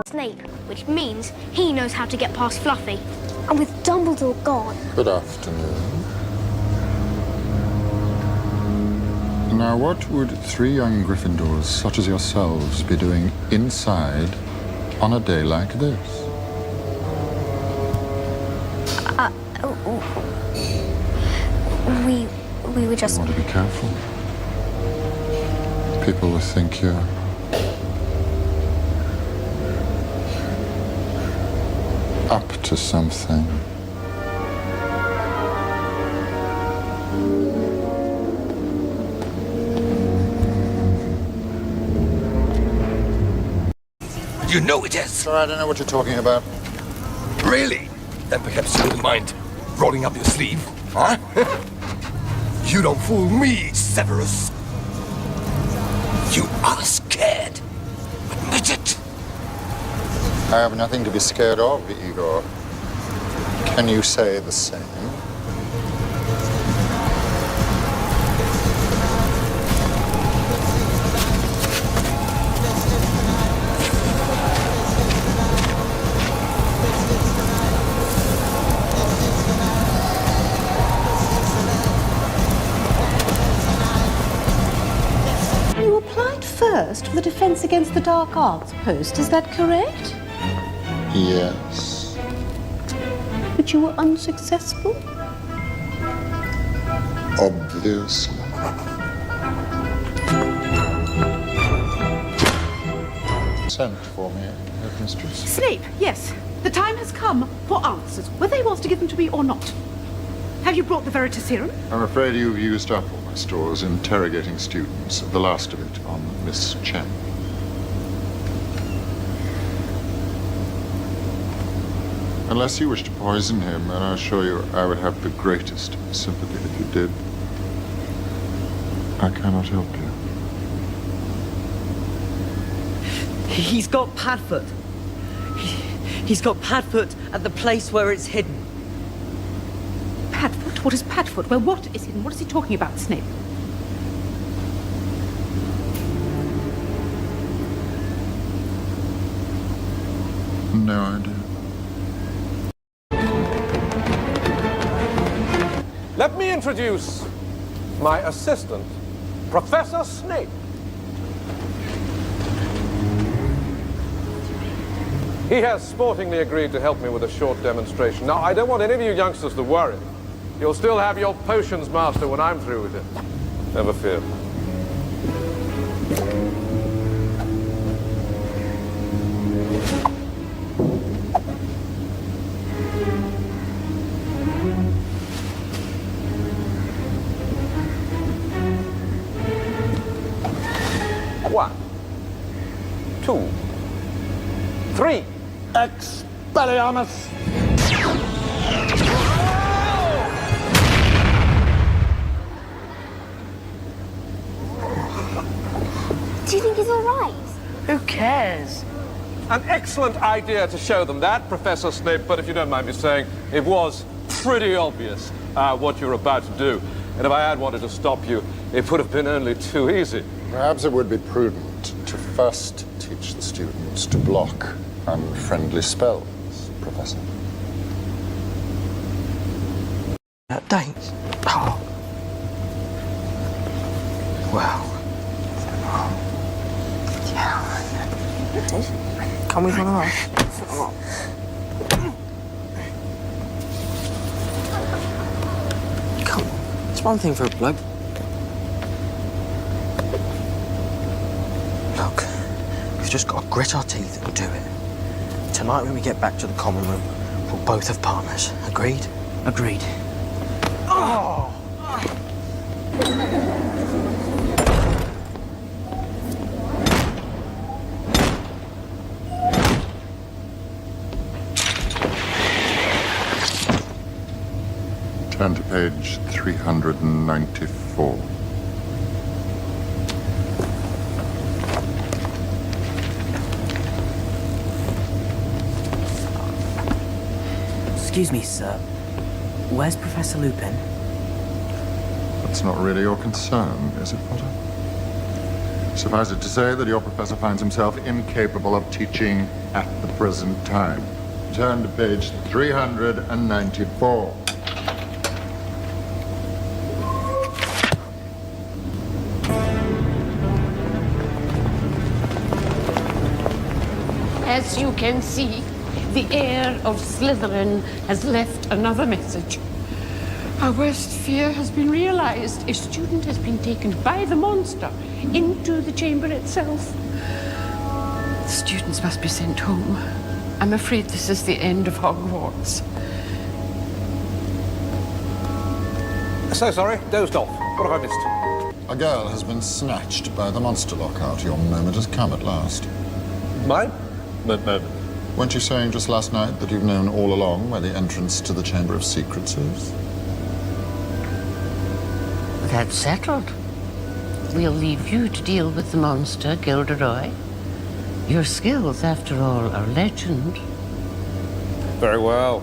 Snape, which means he knows how to get past Fluffy. And with Dumbledore gone... Good afternoon. Now, what would 3 young Gryffindors, such as yourselves, be doing inside on a day like this? We were just... You want to be careful. People will think you're... up to something. You know it is. Sorry, I don't know what you're talking about. Really? Then perhaps you wouldn't mind rolling up your sleeve, huh? You don't fool me, Severus. You are scared. Admit it. I have nothing to be scared of, Igor. Can you say the same? You applied first for the Defense Against the Dark Arts post, is that correct? Yes. But you were unsuccessful? Obviously. Sent for me, Headmistress. Snape, yes. The time has come for answers, whether he wants to give them to me or not. Have you brought the Veritaserum? I'm afraid you've used up all my stores interrogating students, the last of it on Miss Chen. Unless you wish to poison him, and I assure you I would have the greatest sympathy if you did. I cannot help you. He's got Padfoot. He's got Padfoot at the place where it's hidden. Padfoot? What is Padfoot? Well, what is hidden? What is he talking about, Snape? No idea. Let me introduce my assistant, Professor Snape. He has sportingly agreed to help me with a short demonstration. Now, I don't want any of you youngsters to worry. You'll still have your potions master when I'm through with it. Never fear. One, 2, 3. Expelliarmus! Do you think he's all right? Who cares? An excellent idea to show them that, Professor Snape, but if you don't mind me saying, it was pretty obvious what you're about to do. And if I had wanted to stop you, it would have been only too easy. Perhaps it would be prudent to first teach the students to block unfriendly spells, Professor. Thanks. Oh. Well. Yeah. Can we run away? Come on. It's one thing for a bloke. Look, we've just got to grit our teeth and do it. Tonight when we get back to the common room, we'll both have partners. Agreed? Agreed. Oh! Turn to page 394. Excuse me, sir. Where's Professor Lupin? That's not really your concern, is it, Potter? Suffice it to say that your professor finds himself incapable of teaching at the present time. Turn to page 394. As you can see, the heir of Slytherin has left another message. Our worst fear has been realized. A student has been taken by the monster into the chamber itself. The students must be sent home. I'm afraid this is the end of Hogwarts. So sorry, dozed off. What have I missed? A girl has been snatched by the monster lockout. Your moment has come at last. Mine? No. Weren't you saying just last night that you've known all along where the entrance to the Chamber of Secrets is? That's settled. We'll leave you to deal with the monster, Gilderoy. Your skills, after all, are legend. Very well.